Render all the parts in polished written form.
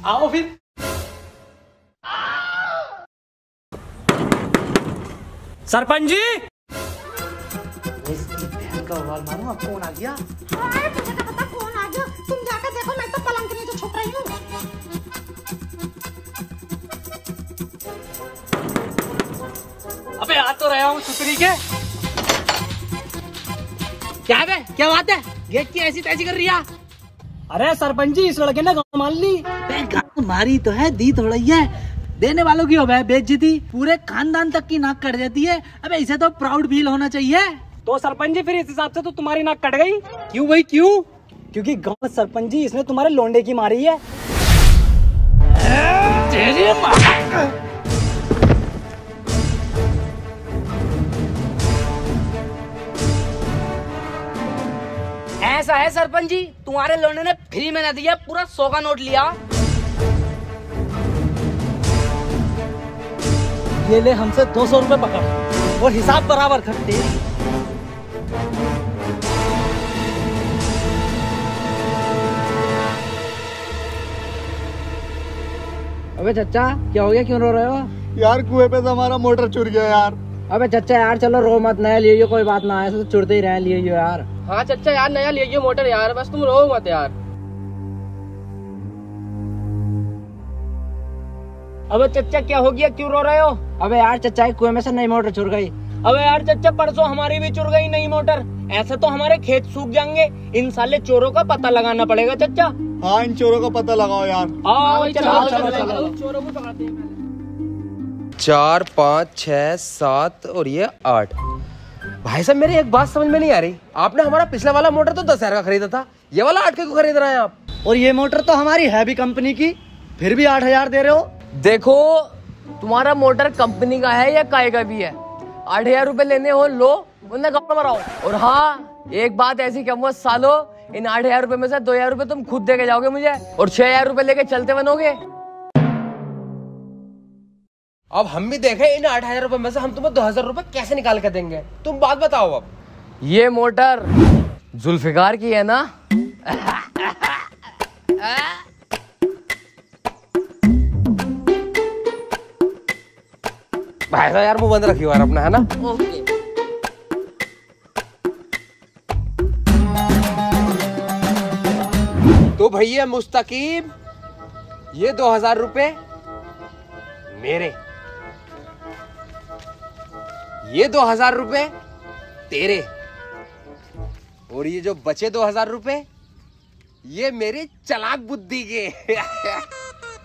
आओ फिर। सरपंच जी का उबाल मारूं, अब कौन आ गया? हाय, मुझे क्या पता कौन आ गया। तुम जाकर देखो, मैं तो पलंग के नीचे छुप रही हूँ। अबे आ तो रहा हूँ छुपरी के। क्या है? क्या बात है? गेट की ऐसी तैसी कर रही है? अरे सरपंच जी, इस लड़के ने गाँव मान ली। गाँव मारी तो है, दी थोड़ा ही है। देने वालों की हो भाई बेइज्जती, पूरे खानदान तक की नाक कट जाती है। अबे इसे तो प्राउड फील होना चाहिए। तो सरपंच जी फिर इस हिसाब से तो तुम्हारी नाक कट गई। क्यों भाई क्यों? क्योंकि गाँव में सरपंच जी इसने तुम्हारे लोंडे की मारी है। तेरी ऐसा है सरपंच जी, तुम्हारे लोंडे ने फ्री में न दिया, पूरा 100 का नोट लिया। ये ले हमसे 200 रुपए पकड़ और हिसाब बराबर खट्टे। अबे चच्चा क्या हो गया, क्यों रो रहे हो? यार कुएं पे से हमारा मोटर चुर गया यार। अबे चच्चा यार चलो रो मत, नया ले लियो, कोई बात ना, ऐसे तो चुरते ही रहे, लिए यार। हाँ चच्चा यार नया ले लियो मोटर यार, बस तुम रो मत यार। अबे चच्चा क्या हो गया, क्यों रो रहे हो? अबे यार चच्चा कुएं में से नई मोटर चुर गई। अबे यार चच्चा परसों हमारी भी चुर गई नई मोटर, ऐसे तो हमारे खेत सूख जाएंगे। इन साले चोरों का पता लगाना पड़ेगा चच्चा। हाँ इन चोरों का पता लगाओ यार। आओ चलो चोरों को पकड़ते हैं। 4 5 6 7 और ये 8। भाई साहब मेरी एक बात समझ में नहीं आ रही, आपने हमारा पिछला वाला मोटर तो 10,000 का खरीदा था, ये वाला 8 के क्यों खरीद रहे हैं आप? और ये मोटर तो हमारी है भी कंपनी की, फिर भी 8,000 दे रहे हो। देखो तुम्हारा मोटर कंपनी का है या काय का भी है, 8,000 रुपए लेने हो लो, वरना कपड़ा मराओ। और हाँ एक बात ऐसी कहूँगा सालो, इन 8,000 रुपए में से 2,000 रुपए तुम खुद दे के जाओगे मुझे, और 6,000 रुपए लेके चलते बनोगे। अब हम भी देखें इन 8,000 रुपए में से हम तुम्हें 2,000 रुपए कैसे निकाल कर देंगे, तुम बात बताओ। अब ये मोटर जुल्फिकार की है ना? भाई साहब यार मुंह बंद रखियो यार अपना, है ना? ओके। तो भैया मुस्तकीम, ये 2,000 रुपए मेरे, ये 2,000 रुपए तेरे, और ये जो बचे 2,000 रुपए ये मेरी चालाक बुद्धि के।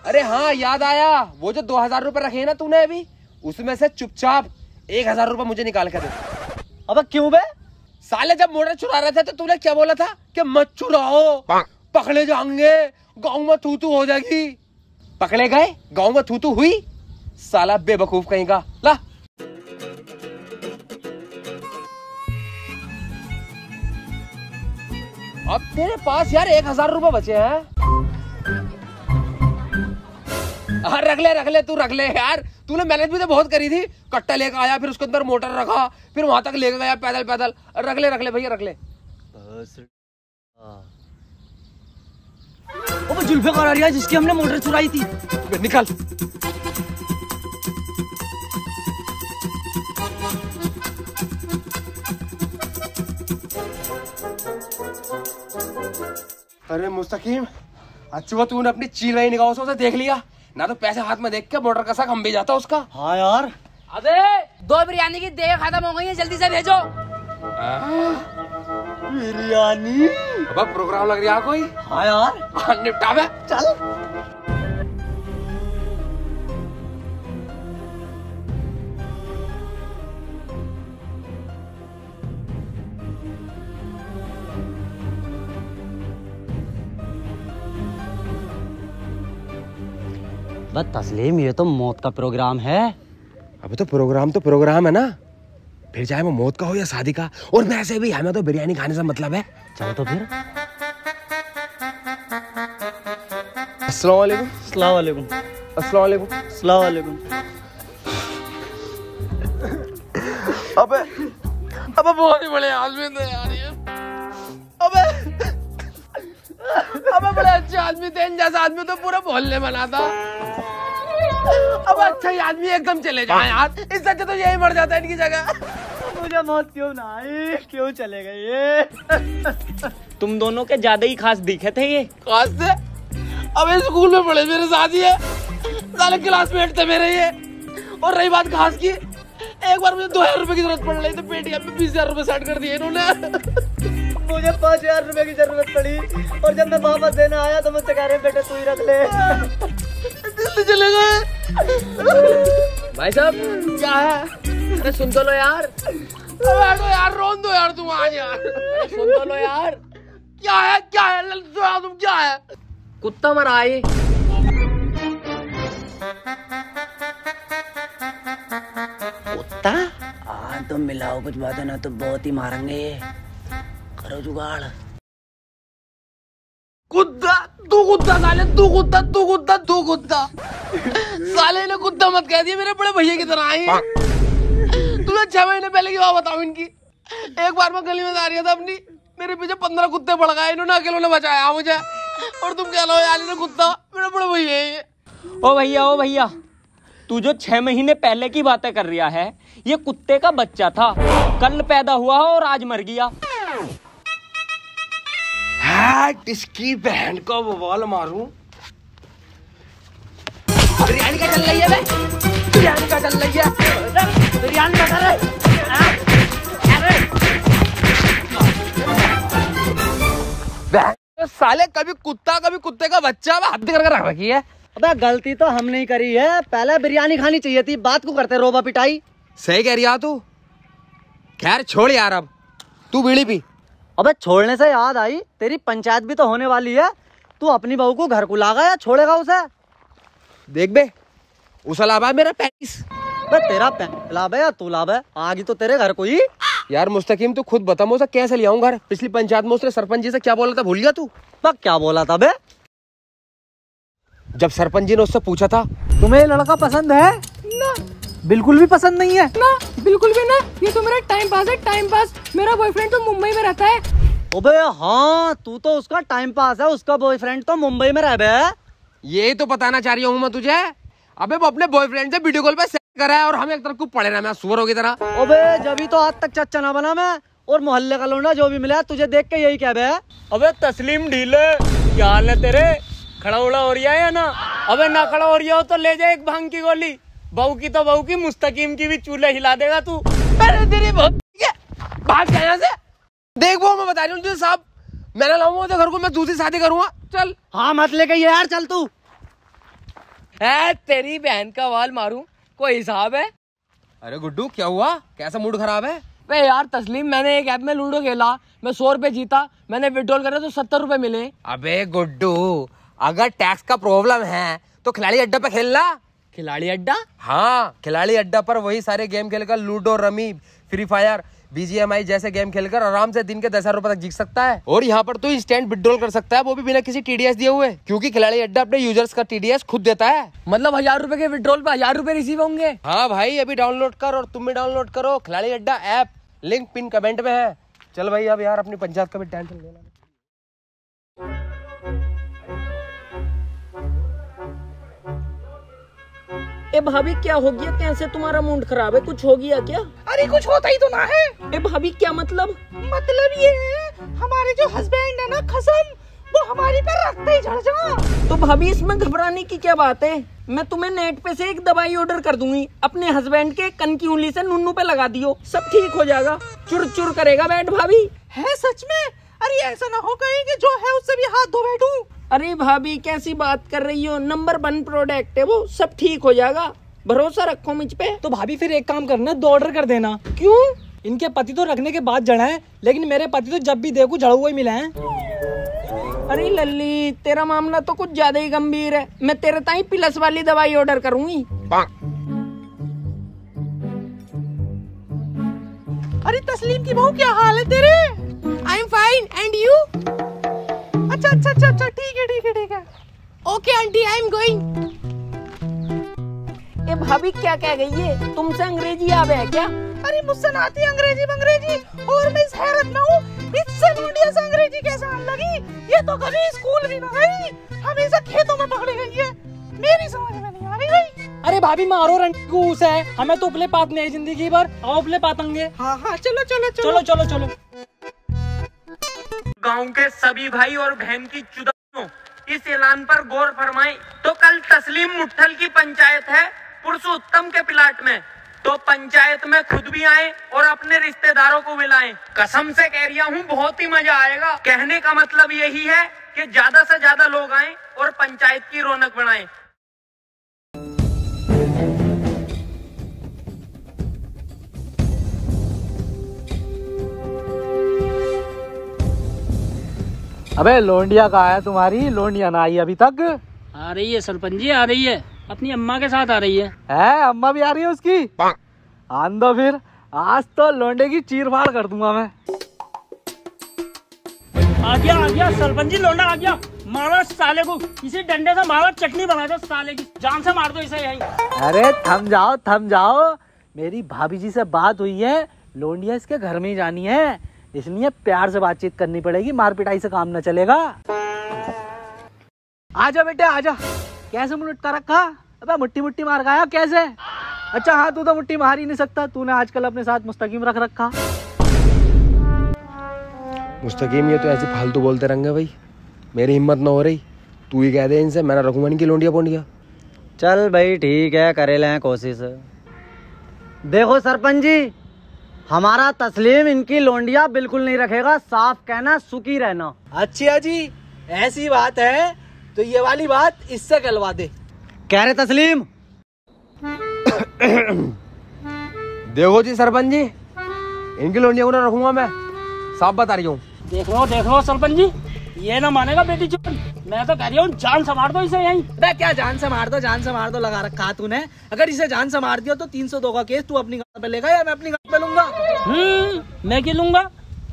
अरे हाँ याद आया, वो जो 2,000 रुपए रखे ना तूने अभी, उसमें से चुपचाप 1,000 रुपए मुझे निकाल कर दे। अब क्यों बे? साले जब मोटर चुरा रहे थे तो तूने क्या बोला था कि मत चुराओ, पकड़े जाएंगे, गाँव में थू थू हो जाएगी। पकड़े गए, गाँव में थू थू हुई, साला बेवकूफ कहीं का। ला अब तेरे पास यार 1,000 रुपए बचे हैं। हाँ रख ले तू रख ले यार, तूने मेहनत भी तो बहुत करी थी, कट्टा लेकर आया, फिर उसके अंदर मोटर रखा, फिर वहां तक लेकर गया पैदल पैदल। रख ले भैया रख ले। वो जुल्फिकार आ रही है जिसकी हमने मोटर चुराई थी। निकल। अरे मुस्तकीम, अच्छा तूने अपनी चील रही निगाहों से उसे देख लिया ना, तो पैसे हाथ में देख के मोटर का साथ हम भी जाता उसका। हाँ यार। अबे 2 बिरयानी की देग खत्म हो गई है, जल्दी से भेजो। बिरयानी? अब प्रोग्राम लग रहा है कोई। हाँ यार निपटा बे। चल। बस तस्लीम, ये तो मौत का प्रोग्राम है। अबे तो प्रोग्राम है ना, फिर चाहे वो मौत का हो या शादी का। और वैसे भी हमें तो बिरयानी खाने से मतलब है। चलो तो फिर। अस्सलाम वालेकुम। अस्सलाम वालेकुम। अस्सलाम वालेकुम। अस्सलाम वालेकुम। अबे बहुत ही बड़े आदमी थे यार ये। अबे बड़े अच्छे आदमी थे, इन जैसा आदमी तो पूरा मोहल्ले बना था। अब अच्छा ही आदमी एकदम चले जाए यार, इससे अच्छा तो यही मर जाता है इनकी जगह। मुझे मौत क्यों ना आई, क्यों चले गए ये? तुम दोनों के ज्यादा ही खास दिखे थे ये। खास से? अब स्कूल में पढ़े मेरे साथ ही है, साले क्लासमेट थे मेरे ये। और रही बात खास की, एक बार मुझे 2000 रुपए की जरूरत पड़ रही तो पेटीएम में 20,000 रुपए सेट कर दिए इन्होंने। मुझे 5,000 रुपए की जरूरत पड़ी और जब मैं वापस देना आया तो मुझसे कह रहे बेटे तू ही रख ले। दिल्ली चले गए। भाई साहब क्या है? अरे सुन तो लो यार। बैठो यार, रोन दो यार तुम आज यार। अरे सुन तो लो यार। क्या है तुम, क्या है? कुत्ता मरा है। कुत्ता? हाँ तो मिलाओ कुछ बातें, ना तो बहुत ही मारेंगे ये। करो जुगाड़। कुत्ता? तू कुत्ता साले, तू कुत्ता। साले ने कुत्ता मत कह दिया, मेरे बड़े भैया की तरह आई है। तुझे 6 महीने पहले की बात बताऊं इनकी। एक बार मैं गली में जा रहा था अपनी, मेरे पीछे 15 कुत्ते पड़ गए, इन्होंने अकेले ने बचाया मुझे। और तुम कह लो यार इन्हें कुत्ता, मेरे बड़े भैया है ये। ओ भैया, तू जो 6 महीने पहले की बातें कर रहा है, ये कुत्ते का बच्चा था, कल पैदा हुआ और आज मर गया। इसकी बहन को बवाल मारूं। बिरयानी का चल रही है बे, बिरयानी का चल रही है, बिरयानी का चल रही है। साले कभी कुत्ता कभी कुत्ते का बच्चा हद करके रख रखी है। अबे गलती तो हमने ही करी है, पहले बिरयानी खानी चाहिए थी, बात को करते रोबा पिटाई। सही कह रही है तू। खैर छोड़ यार, अब तू बीड़ी पी। अबे छोड़ने से याद आई, तेरी पंचायत भी तो होने वाली है, तू अपनी बहू को घर को लागा या छोड़ेगा उसे? देख बे, उस अलावा मेरा 35। बे तेरा लाभ है या तू लाभ है, आगे तो तेरे घर को ही। यार मुस्तकीम तू खुद बता, मैं उसे कैसे ले आऊं घर? पिछली पंचायत में उसने सरपंच जी से क्या बोला था, भूल गया तू? क्या बोला था बे? जब सरपंच जी ने उससे पूछा था तुम्हें लड़का पसंद है ना? बिल्कुल भी पसंद नहीं है ना, बिल्कुल भी ना, ये तो मेरा टाइम पास है, टाइम पास। मेरा बॉयफ्रेंड तो मुंबई में रहता है। अबे हाँ, तू तो उसका टाइम पास है, उसका बॉयफ्रेंड तो मुंबई में रह बे। यही तो बताना चाह रही हूँ मैं तुझे। अबे वो अपने बॉयफ्रेंड से वीडियो कॉल पे सेट करा है और हम एक तरफ को पड़े ना, मैं सुअरों की तरह। अबे जब तो आज तक चच्चा ना बना मैं, और मोहल्ले का लौंडा जो भी मिला तुझे देख के यही कह बे। अबे तस्लीम ढीले, क्या हाल है तेरे? खड़ा उड़ा हो रहा है या ना? अबे ना खड़ा हो रहा हो तो ले जा एक भांग की गोली, बहू की तो बहू की, मुस्तकीम की भी चूल्हे हिला देगा तू। अरे तेरी भाग जा यहाँ से। देख वो मैं बता रही हूँ तुझे साहब, मैं ना लाऊंगा उधर घर को, मैं दूसरी शादी करूंगा। चल। हाँ मत लेके यार, चल तू। है तेरी बहन का वाल मारूं, कोई हिसाब है? अरे गुड्डू क्या हुआ, कैसा मूड खराब है? वे यार तस्लीम, मैंने एक ऐप में लूडो खेला, मैं 100 रुपए जीता, मैंने विड्रॉल करा तो 70 रुपए मिले। अबे गुड्डू, अगर टैक्स का प्रॉब्लम है तो खिलाड़ी अड्डा पे खेलना। खिलाड़ी अड्डा? हाँ, खिलाड़ी अड्डा पर वही सारे गेम खेलकर, ludo, rummy, free fire, BGMI जैसे गेम खेलकर आराम से दिन के 10,000 रुपए तक जीत सकता है। और यहाँ पर तो इंस्टेंट विड्रॉल कर सकता है, वो भी बिना किसी TDS दिए हुए, क्योंकि खिलाड़ी अड्डा अपने यूजर्स का TDS खुद देता है। मतलब 1000 रुपए के विड्रॉल पे 1000 रुपए रिसीव होंगे? हाँ भाई, अभी डाउनलोड कर और तुम भी डाउनलोड करो खिलाड़ी अड्डा ऐप, लिंक पिन कमेंट में है। चल भाई अब यार अपनी पंचायत का भी टेंशन लेना। ए भाभी क्या हो गया, कैसे तुम्हारा मूड खराब है, कुछ हो गया क्या? अरे कुछ होता ही तो ना है। ए भाभी क्या मतलब? मतलब ये है, हमारे जो हस्बैंड है ना खसम, वो हमारी पर रखते ही झड़ जा। तो भाभी इसमें घबराने की क्या बात है, मैं तुम्हें नेट पे से एक दवाई ऑर्डर कर दूंगी, अपने हस्बैंड के कन की उंगली से नुन्नू पे लगा दियो, सब ठीक हो जाएगा, चुर चुर करेगा बैठ भाभी। है सच में? अरे ऐसा ना हो कहीं कि जो है उससे भी हाथ धो बैठूं। अरे भाभी कैसी बात कर रही हो, नंबर 1 प्रोडक्ट है वो, सब ठीक हो जाएगा, भरोसा रखो मुझ पे। तो भाभी फिर एक काम करना, 2 ऑर्डर कर देना। क्यों? इनके पति तो रखने के बाद जड़ा है, लेकिन मेरे पति तो जब भी देखो जड़ा हुआ ही मिला है। अरे लल्ली, तेरा मामला तो कुछ ज्यादा ही गंभीर है। मैं तेरे ताई प्लस वाली दवाई ऑर्डर करूंगी। अरे तस्लीम की बहू, क्या हाल है तेरे? I am fine and you? अच्छा अच्छा अच्छा अच्छा, ठीक है ठीक है ठीक है। Okay aunty, I am going. ए भाभी, क्या कह गई है? तुमसे अंग्रेजी आवे है क्या? अरे मुझसे ना आती अंग्रेजी बंग्रेजी, और मैं इस हैरत में हूँ, इससे लौंडिया से अंग्रेजी कैसे आने लगी? ये तो कभी स्कूल भी ना गई, हमेशा खेतों में पकड़ी गई है। मेरी समझ में नहीं आ रही भाई। अरे भाभी, मारो रंगूस है, हमें तो उपले पातने है जिंदगी भर। आओ उपले पातेंगे। हाँ हाँ, चलो चलो चलो चलो चलो। गांव के सभी भाई और बहन की चुदाइयों, इस ऐलान पर गौर फरमाएं। तो कल तस्लीम मुट्ठल की पंचायत है पुरुषोत्तम के प्लाट में, तो पंचायत में खुद भी आए और अपने रिश्तेदारों को बुलाएं। कसम से कह रहा हूँ, बहुत ही मजा आएगा। कहने का मतलब यही है कि ज्यादा से ज्यादा लोग आएं और पंचायत की रौनक बढ़ाएं। अबे लोंडिया कहाँ है तुम्हारी? लोंडिया ना आई अभी तक? आ रही है सरपंच जी, आ रही है, अपनी अम्मा के साथ आ रही है। अम्मा भी आ रही है उसकी? आन दो फिर, आज तो लोंडे की चीर फाड़ कर दूंगा मैं। आ गया सरपंच जी, लोंडा आ गया। मारो साले को, इसी डंडे से मारो, चटनी बना दो साले की, जान से मार दो इसे यहीं। अरे थम जाओ, मेरी भाभी जी से बात हुई है, लोंडिया इसके घर में ही जानी है, इसलिए प्यार से बातचीत करनी पड़ेगी, मार पिटाई से काम न चलेगा। आजा बेटे आजा। कैसे मुंह लटका रखा? अबे मुट्ठी मुट्ठी मार गया कैसे? अच्छा हाँ, तू तो मुट्ठी मार ही नहीं सकता, तूने आजकल अपने साथ मुस्तकीम रख रखा। मुस्तकीम, ये तो ऐसे फालतू बोलते रहेंगे भाई, मेरी हिम्मत ना हो रही। तू ही कह दे इनसे, मैं ना रखूंगा इनकी लोंडिया पोंडिया। चल भाई ठीक है, करे लें कोशिश। देखो सरपंच जी, हमारा तस्लीम इनकी लोंडिया बिल्कुल नहीं रखेगा, साफ कहना, सुखी रहना। अच्छा जी, ऐसी बात है तो ये वाली बात इससे कहलवा दे। कह रहे तस्लीम? देखो जी सरपंच जी, इनकी लोंडिया को ना रखूंगा मैं, साफ बता रही हूँ। देख लो सरपंच जी, ये ना मानेगा बेटी चुन। मैं तो कह रही हूँ, जान से मार दो इसे यहीं। अबे क्या जान से मार दो लगा रखा तूने। अगर इसे जान से मार दिया तो 302 का केस तू अपनी गाड़ पे लेगा या मैं अपनी गाड़ पे लूंगा? मैं क्यों लूंगा?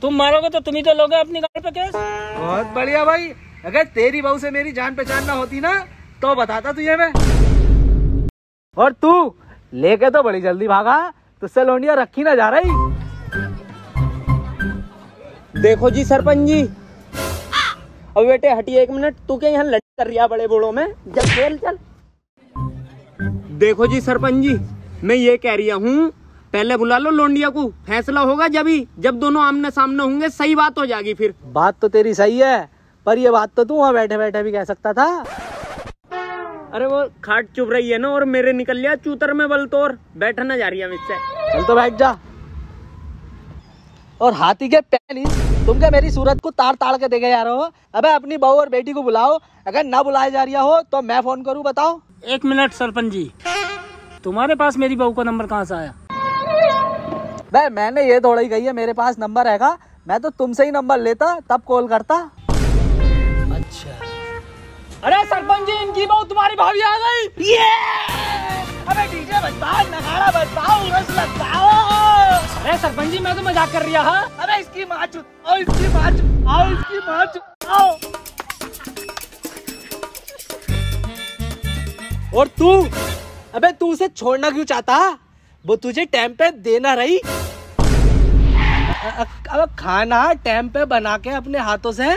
तुम मारोगे तो तुम ही तो लोगे अपनी गाड़ पे केस। बहुत बढ़िया भाई, अगर तेरी बहू से मेरी जान पहचान ना होती ना तो बताता तुझे मैं। और तू लेके तो बड़ी जल्दी भागा, तुझसे लोंडिया रखी ना जा रही। देखो जी सरपंच जी, अब बेटे हटिए 1 मिनट, तू क्या यहाँ लड़ कर रहा बड़े बूढ़ों में? जब खेल चल। देखो जी सरपंच जी, मैं ये कह रही हूँ, पहले बुला लो लोंडिया को, फैसला होगा जब दोनों आमने सामने होंगे, सही बात हो जाएगी फिर। बात तो तेरी सही है, पर ये बात तो तू वहाँ बैठे बैठे भी कह सकता था। अरे वो खाट चुभ रही है ना, और मेरे निकल लिया चूतर में बल तोड़, बैठ ना जा रही है मुझसे। चल तो बैठ जा। और हाथी के पहली तुम क्या मेरी सूरत को ताड़ ताड़ के देखे जा रहे हो? अबे अपनी बहू और बेटी को बुलाओ, अगर ना बुलाए जा रहा हो तो मैं फोन करूं, बताओ। 1 मिनट सरपंच जी, तुम्हारे पास मेरी बहू का नंबर कहाँ से आया? भाई मैंने ये थोड़ा ही कही है मेरे पास नंबर हैगा, मैं तो तुमसे ही नंबर लेता तब कॉल करता। अच्छा। अरे सरपंच जी, इनकी बहू तुम्हारी भाभी आ गई। अबे डीजे बजाओ, नगाड़ा बजाओ, रस लगाओ। अरे सरपंच जी, मैं तो मजाक कर रहा है। अबे इसकी माचू, आओ इसकी माचू, आओ इसकी माचू, आओ। और तू, अबे तू उसे छोड़ना क्यों चाहता? वो तुझे टाइम पे देना रही। अब खाना टाइम पे बना के अपने हाथों से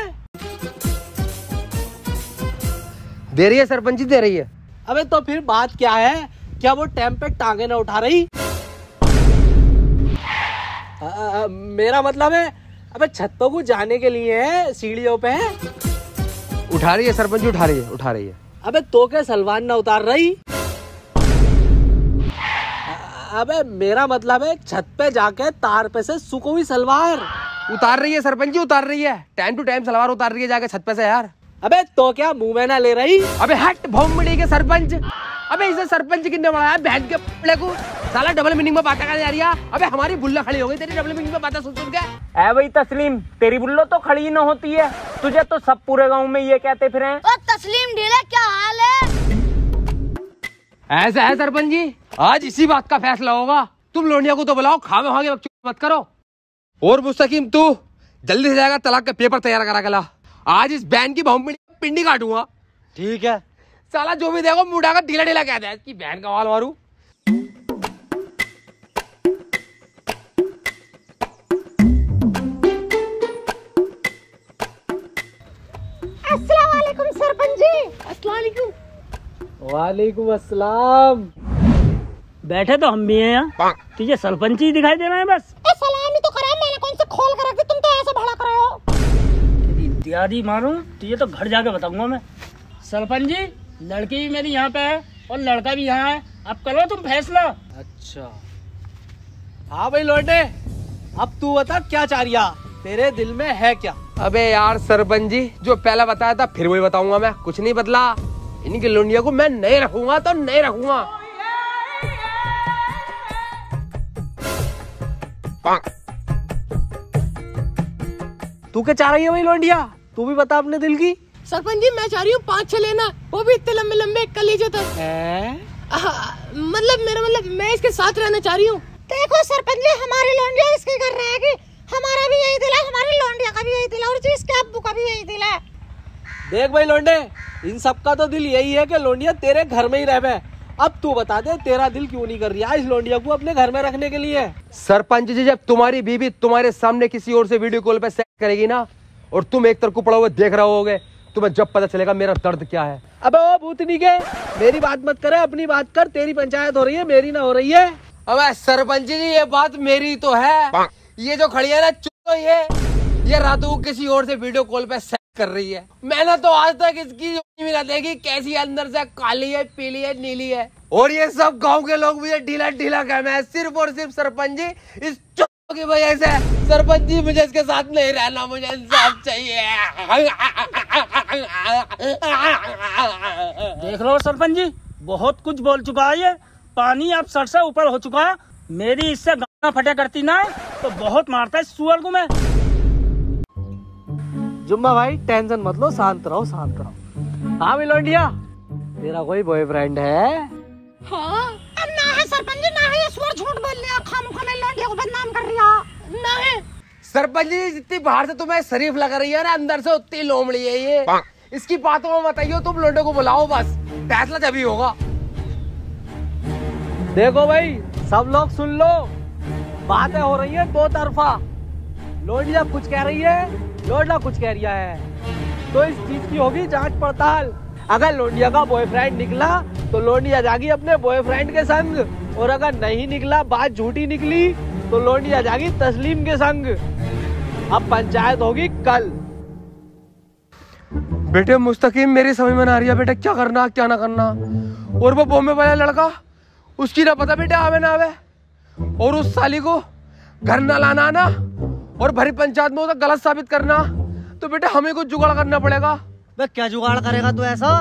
दे रही है सरपंच जी, दे रही है। अबे तो फिर बात क्या है? क्या वो टाइम पे टांगे ना उठा रही? मेरा मतलब है, अबे छतों को जाने के लिए सीढ़ियों पे उठा रही है सरपंच जी, उठा रही है। अबे तो क्या सलवान ना उतार रही? अबे मेरा मतलब है, छत पे जाके तार पे से सुको हुई सलवार उतार रही है सरपंच जी, उतार रही है, टाइम टू टाइम सलवार उतार रही है जाके छत पे से यार। अबे तो क्या मुंह में ना ले रही? अबे हट भोमड़ी के सरपंच, अबे इसे सरपंच किसने बनाया? बहन के पड़े को साला डबल मीनिंग में बातें करने जा रही है। अबे हमारी बुल्ला खड़ी हो गई तेरी डबल मीनिंग में बातें सुन के। ऐ भाई तस्लीम, तेरी बुल्लो तो खड़ी न होती है, तुझे तो सब पूरे गांव में ये कहते फिरे हैं। और तस्लीम ढीला क्या हाल है? ऐसा है सरपंच जी, आज इसी बात का फैसला होगा। तुम लोंडिया को तो बुलाओ, खावे खागे मत करो। और मुस्तकीम तू जल्दी से जाएगा, तलाक का पेपर तैयार करा के ला। आज इस बहन की बहु पिंडी काटूंगा। ठीक है। साला जो भी देखो मुंडा का ढीला ढीला कहता है, इसकी बहन का वाल मारू। अस्सलाम वालेकुम सरपंच जी। अस्सलाम वालेकुम। वालेकुम अस्सलाम। बैठे तो हम भी हैं यहाँ, तुझे सरपंच ही दिखाई दे रहे हैं बस। सलामी तो करा, मैंने कौन से खोल कर रख दी, तुम तो ऐसे भड़ा कर रहे हो। तेरी इत्यादि मारूं तुझे तो घर जाके बताऊंगा मैं। सरपंच जी, लड़की भी मेरी यहाँ पे है और लड़का भी यहाँ है, अब करो तुम फैसला। अच्छा हाँ भाई लौटे, अब तू बता क्या चाह रिया, तेरे दिल में है क्या? अबे यार सरपंच जी, जो पहला बताया था फिर वही बताऊंगा मैं, कुछ नहीं बदला। इनकी लोंडिया को मैं नहीं रखूंगा तो नहीं रखूंगा। तू क्या चाह रही है भाई लौंडिया, तू भी बता अपने दिल की। सरपंच जी मैं चाह रही हूँ 5-6 लेना, वो भी इतने लंबे लंबे कलीजे तक। मतलब मैं इसके साथ रहना चाह रही हूँ। देखो सरपंच जी, हमारी लौंडिया इसके घर रहेगी, हमारा भी यही दिल है, हमारी लौंडिया का भी यही दिल है, और जी इसके अब्बू का भी यही दिल है। देख भाई लौंडे, इन सबका तो दिल यही है कि लौंडिया तेरे घर में ही रहे। अब तू बता दे, तेरा दिल क्यों नहीं कर रहा इस लौंडिया को अपने घर में रखने के लिए? सरपंच जी, जब तुम्हारी बीवी तुम्हारे सामने किसी और से वीडियो कॉल पे सेक्स करेगी ना, और तुम एक तरफ को पड़ा हुआ देख रहे होगे, तुम्हें जब पता चलेगा मेरा दर्द क्या है। अबे ओ भूतनी के, मेरी बात मत करे, अपनी बात कर। तेरी पंचायत हो रही है, मेरी ना हो रही है। अबे सरपंच जी, ये बात मेरी तो है। ये जो खड़ी है ना चुप, ये रातों को किसी और से वीडियो कॉल पे सेक्स कर रही है। मैंने तो आज तक इसकी मिला देखी, कैसी अंदर से काली है, पीली है, नीली है। और ये सब गांव के लोग मुझे ढीला ढीला कहना है, सिर्फ और सिर्फ सरपंच जी इस चुप की वजह से। सरपंच जी मुझे इसके साथ नहीं रहना, मुझे इंसाफ चाहिए। देख लो सरपंच जी, बहुत कुछ बोल चुका है ये, पानी अब सर से ऊपर हो चुका है। मेरी इससे गाना फटे करती ना तो बहुत मारता है सुअर को मैं। जुम्मा भाई टेंशन मत लो, शांत रहो शांत रहो। हाँ भाई लौंडिया, तेरा कोई बॉयफ्रेंड है? हाँ ना है सरपंच जी, ना है, ये सुअर झूठ बोल लिया, खामखा मेरी लौंडिया को बदनाम कर रिया। ना है सरपंच जी, जितनी बाहर से तुम्हें शरीफ लग रही है ना, अंदर से उतनी लोमड़ी है ये। इसकी बातों में बताइए, तुम लोंडे को बुलाओ, बस फैसला जब होगा। देखो भाई सब लोग सुन लो, बातें हो रही है दो तरफा। लौंडिया कुछ कह रही है, लौंडा कुछ कह रिया है, तो इस चीज की होगी जांच पड़ताल। अगर लौंडिया का बॉयफ्रेंड निकला तो लौंडिया जागी अपने बॉयफ्रेंड के संग, और अगर नहीं निकला, बात झूठी निकली, तो लौंडिया जागी तस्लीम के संग। अब पंचायत होगी कल। बेटे मुस्तकीम, मेरी समझ में ना आ रही है बेटे, क्या करना क्या ना करना। और वो बॉम्बे वाला लड़का, उसकी ना पता बेटे आवे ना आवे, और उस साली को घर ना लाना आना, और भरी पंचायत में उसे गलत साबित करना, तो बेटे हमें कुछ जुगाड़ करना पड़ेगा। बे क्या जुगाड़ करेगा तू ऐसा?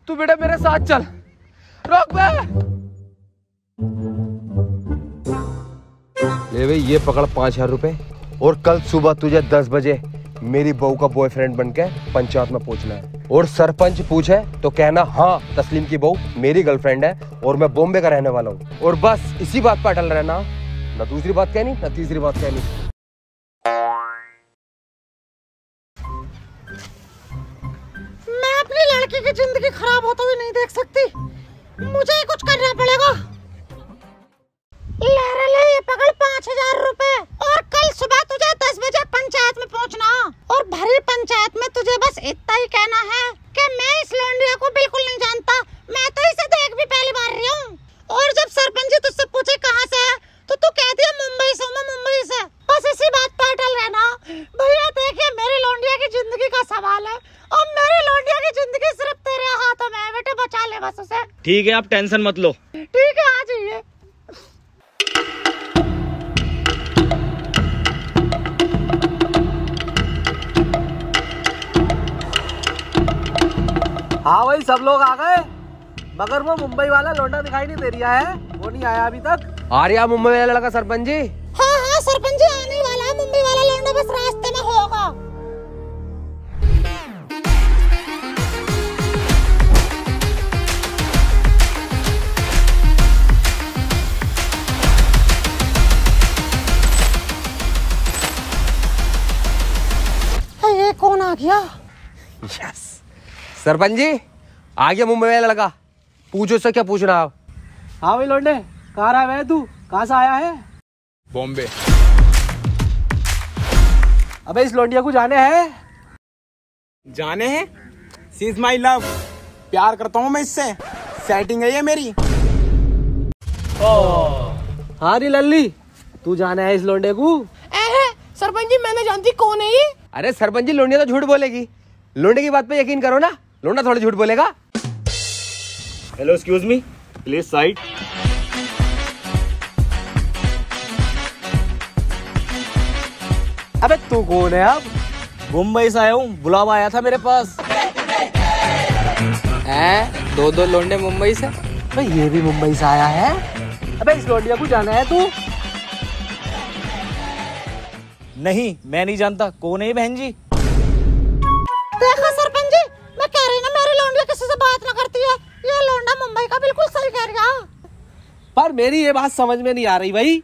तू बेटा मेरे साथ चल। रोक बे। ले भाई ये पकड़ 5000 रुपए, और कल सुबह तुझे 10 बजे मेरी बहू का बॉयफ्रेंड बनके पंचायत में पहुंचना है। और सरपंच पूछे तो कहना हाँ तस्लीम की बहू मेरी गर्लफ्रेंड है और मैं बॉम्बे का रहने वाला हूँ। और बस इसी बात पर अटल रहना, ना दूसरी बात कहनी ना तीसरी बात कहनी। मैं अपनी लड़की की जिंदगी खराब होते हुए नहीं देख सकती, मुझे ही कुछ करना पड़ेगा। ले ये पकड़ 5000 रुपए, और कल सुबह तुझे 10 बजे पंचायत में पहुंचना, और भरी पंचायत में तुझे बस इतना ही कहना है कि मैं इस लौंडिया को बिल्कुल नहीं जानता, मैं तो इसे देख भी पहली बार रही हूँ। और जब सरपंच जी तुझसे पूछे कहाँ से है, तो तू कह दिया मुंबई से, मैं मुंबई से। बस इसी बात पर अटल रहना। भैया देखिए, मेरी लौंडिया की जिंदगी का सवाल है, और मेरी लौंडिया की जिंदगी सिर्फ तेरे हाथों में है, बेटे बचा ले बस उसे। ठीक है, आप टेंशन मत लो। ठीक है, आ जाइए। हाँ भाई सब लोग आ गए, मगर वो मुंबई वाला लौंडा दिखाई नहीं दे रहा है, वो नहीं आया अभी तक। आ रहा मुंबई वाला लड़का सरपंच जी? हाँ हाँ सरपंच जी आने वाला है, मुंबई वाला लौंडा बस रास्ते में होगा। ये कौन आ गया? यस सरपंच जी आ गया मुंबई वाला लड़का। पूछो उससे क्या पूछना आप। हाँ भाई लौंडे, कहाँ रहा है तू? कहाँ से आया है? बॉम्बे। अबे इस लौंडिया को जाने हैं? जाने हैं? She is my love. प्यार करता हूँ मैं इससे। सेटिंग है ये मेरी। हाँ री लल्ली, तू जाने है इस लौंडे को? सरपंच जी मैंने जानती कौन है ये। अरे सरपंच जी लोंडिया तो झूठ बोलेगी। लोंडे की बात पे यकीन करो ना, लोंडा थोड़ा झूठ बोलेगा। Hello excuse me, please side. अबे तू कौन है अब? मुंबई से आया हूँ, बुलावा आया था मेरे पास। दो दो लोंडे मुंबई से। भाई ये भी मुंबई से आया है? अबे इस लौंडिया को जाना है तू? नहीं मैं नहीं जानता। कौन है ये बहन जी? देखो सरपंच जी, मैं कह रही ना मेरी लौंडिया किसी से बात ना करती है। ये लौंडा मुंबई का बिल्कुल सही कह रहा। पर मेरी ये बात समझ में नहीं आ रही भाई।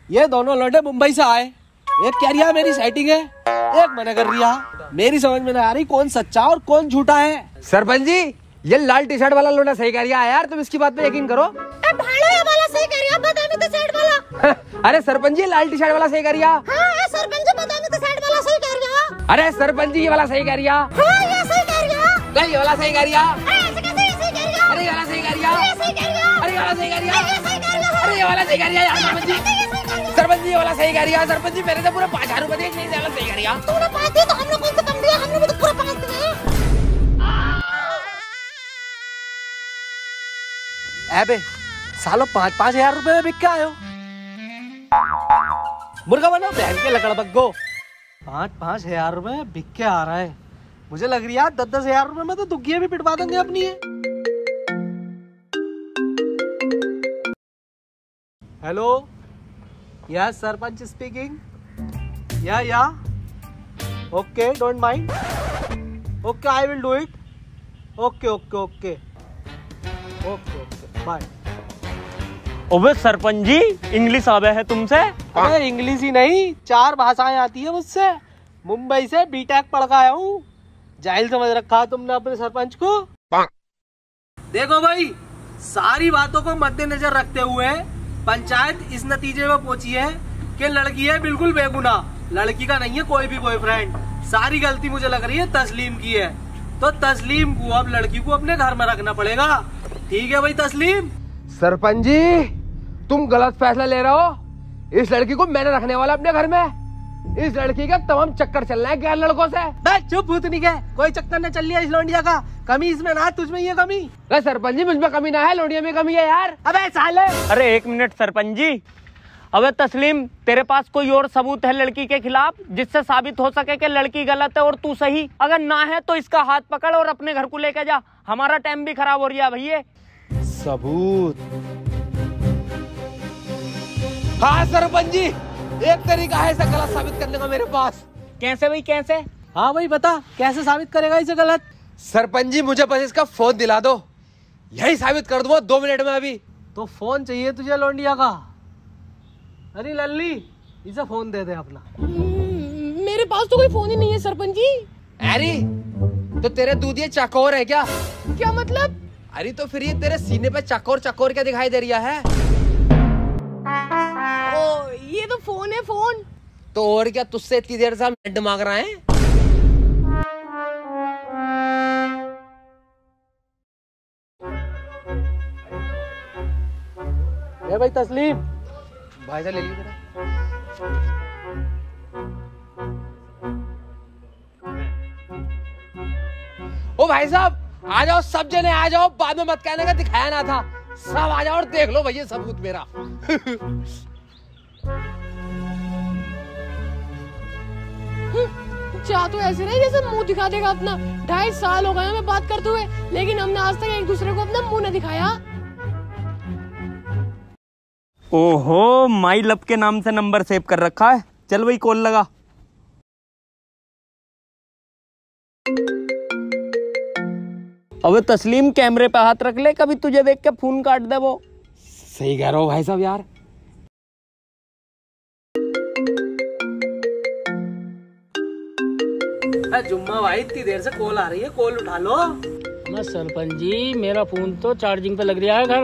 ये दोनों लौंडे मुंबई से आए, एक कह रही है मेरी सेटिंग है, एक मना कर रही है। मेरी समझ में नहीं आ रही कौन सच्चा और कौन झूठा है। सरपंच जी ये लाल टी शर्ट वाला लोंडा सही कह रहा है यार, तुम इसकी बात पे यकीन करो। भाड़ो वाला सही कह रहा, बदामी तो साइड वाला। अरे सरपंच जी लाल टी शर्ट वाला सही कह रहा। हाँ सरपंच जी, बदामी तो साइड वाला सही कह रहा। अरे सरपंच जी ये वाला सही कह रहा। हाँ ये सही कह रहा। ये वाला सही कह रहा। ऐसे कैसे ये सही कह रहा? अरे ये वाला सही कह रहा। ये सही कह रहा। अरे ये वाला सही कह रहा। ये सही कह रहा। अरे ये वाला सही कह रहा यार सरपंच जी। सरपंच जी ये वाला सही कह रहा। सरपंच जी मेरे से पूरा 5000 रुपए दिए, नहीं वाला सही कह रहा। तूने 5 दिए तो हमने कौन सा कम दिया? हमने भी तो पूरा 5 दिए। अबे सालो 5-5 हजार रुपए में बिक के आयो। मुर्गा बनो बहन के लकड़ बग्गो। 5-5 हजार रुपए में बिक के आ रहा है। मुझे लग रही है 10-10 हजार रुपए में तो दुग्गियां भी पिटवा देंगे अपनी है। Hello, yes sarpanch speaking. Yeah okay, don't mind. Okay I will do it. Okay okay okay okay okay bye. ओबे सरपंच जी इंग्लिश आवे है तुमसे? अरे इंग्लिश ही नहीं, 4 भाषाएं आती है मुझसे। मुंबई से बीटेक पढ़ के आया हूँ। जाहिल समझ रखा तुमने अपने सरपंच को। देखो भाई, सारी बातों को मद्देनजर रखते हुए पंचायत इस नतीजे में पहुंची है कि लड़की है बिल्कुल बेगुनाह। लड़की का नहीं है कोई भी बॉयफ्रेंड। सारी गलती मुझे लग रही है तस्लीम की है। तो तस्लीम को अब लड़की को अपने घर में रखना पड़ेगा। ठीक है भाई तस्लीम? सरपंच जी तुम गलत फैसला ले रहे हो। इस लड़की को मैंने रखने वाला अपने घर में। इस लड़की का तमाम चक्कर चल रहा है गैर लड़कों से। चुप भूतनी के, कोई चक्कर न चल रही है इस लौंडिया का। कमी इसमें ना, तुझमें ये कमी। सरपंच जी मुझमें कमी ना है, लौंडिया में कमी है यार। अबे साले। अरे 1 मिनट सरपंच जी। अबे तस्लीम, तेरे पास कोई और सबूत है लड़की के खिलाफ जिससे साबित हो सके कि लड़की गलत है और तू सही? अगर ना है तो इसका हाथ पकड़ और अपने घर को लेके जा। हमारा टाइम भी खराब हो रहा है भैया। सबूत? हाँ सरपंच जी, एक तरीका है इसे गलत साबित करने का मेरे पास। कैसे भाई कैसे? हाँ भाई बता, कैसे साबित करेगा इसे गलत? सरपंच जी मुझे बस इसका फोन दिला दो, यही साबित कर दूंगा 2 मिनट में। अभी तो फोन चाहिए तुझे लौंडिया का? अरे लल्ली, इसे फोन दे दे अपना। मेरे पास तो कोई फोन ही नहीं है सरपंच जी। अरे तो तेरे दूधिया चकोर है क्या? क्या मतलब? अरे तो फिर ये तेरे सीने पे चकोर चकोर क्या दिखाई दे रहा है? ओ ये तो फोन है, फोन। तो और क्या, तुझसे इतनी देर से हम नेट मांग रहे हैं? ए भाई तस्लीम, भाई साहब ले लीजिए जरा। ओ भाई साहब आ जाओ, सब जने आ जाओ। बाद में मत कहने का दिखाया ना था। सब आ जाओ और देख लो भैया सबूत मेरा। चाह तो ऐसे रहे जैसे मुंह दिखा देगा अपना। 2.5 साल हो गए हमें बात करते हुए, लेकिन हमने आज तक एक दूसरे को अपना मुंह न दिखाया। ओहो, माई लव के नाम से नंबर सेव कर रखा है। चल भाई कॉल लगा। अबे तस्लीम कैमरे पे हाथ रख ले, कभी तुझे देख के फोन काट दे वो। सही कह रहे हो भाई साहब यार। जुम्मा भाई इतनी देर से कॉल आ रही है, कॉल उठा लो। मैं सरपंच जी, मेरा फोन तो चार्जिंग पे लग रहा है घर।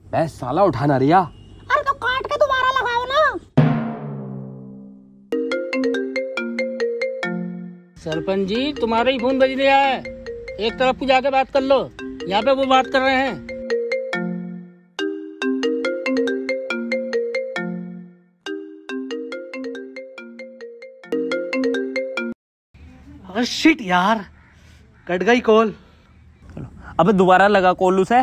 बे साला उठा ना रिया। अरे तो काट के दोबारा लगाओ ना। सरपंच जी तुम्हारा ही फोन बज रहा है, एक तरफ को जाके बात कर लो, यहाँ पे वो बात कर रहे हैं। शिट यार, कट गई कॉल। अबे दोबारा लगा कॉल उसे।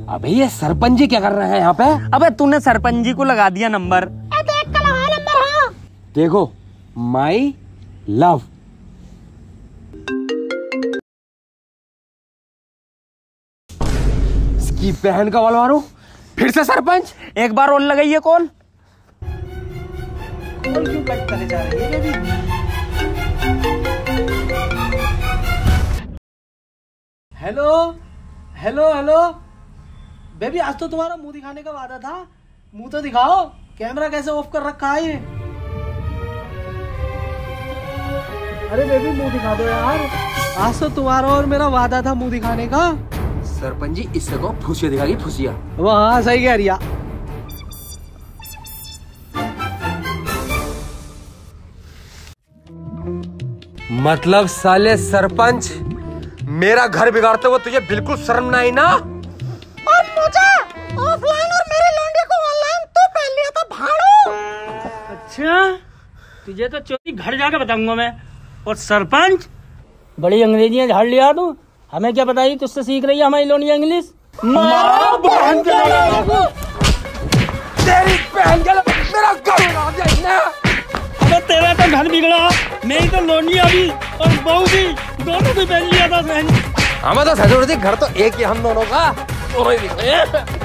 अबे ये सरपंच जी क्या कर रहे हैं यहाँ पे? अबे तूने सरपंच जी को लगा दिया नंबर। देख कर लगा नंबर। हाँ देखो, माई लव। इसकी बहन का वाल मारो। फिर से सरपंच। एक बार और लगाइए कॉल। कॉल क्यों कट करे जा रही है baby? Hello hello hello baby, आज तो तुम्हारा मुंह दिखाने का वादा था, मुंह तो दिखाओ। कैमरा कैसे ऑफ कर रखा है ये? अरे बेबी मुंह दिखा दो यार, आज तो तुम्हारा और मेरा वादा था मुंह दिखाने का। सरपंच जी इससे को फुसिया दिखाई, फुसिया। वाह सही कह रिया। मतलब साले सरपंच, मेरा घर बिगाड़ते हुए तुझे बिल्कुल शर्म ना आई ना? और मुझे ऑफलाइन और मेरे लौंडे को ऑनलाइन तो पहन लिया था भाड़ू। अच्छा, तुझे तो चोरी घर जाके बताऊंगा मैं। और सरपंच, बड़ी अंग्रेजियां झाड़ लिया तू, हमें क्या पता ही तुझसे सीख रही है हमारी लोनिया इंग्लिश। मारो बहन के लोग। तेरी बहन के लोग मेरा घर उड़ा दिया। अबे तेरा तो घर बिगड़ा, मेरी तो लोनिया भी और बहू भी, दोनों भी पहन लिया था। हमें तो घर तो एक ही हम दोनों का, दोनों ही दिख रहे हैं।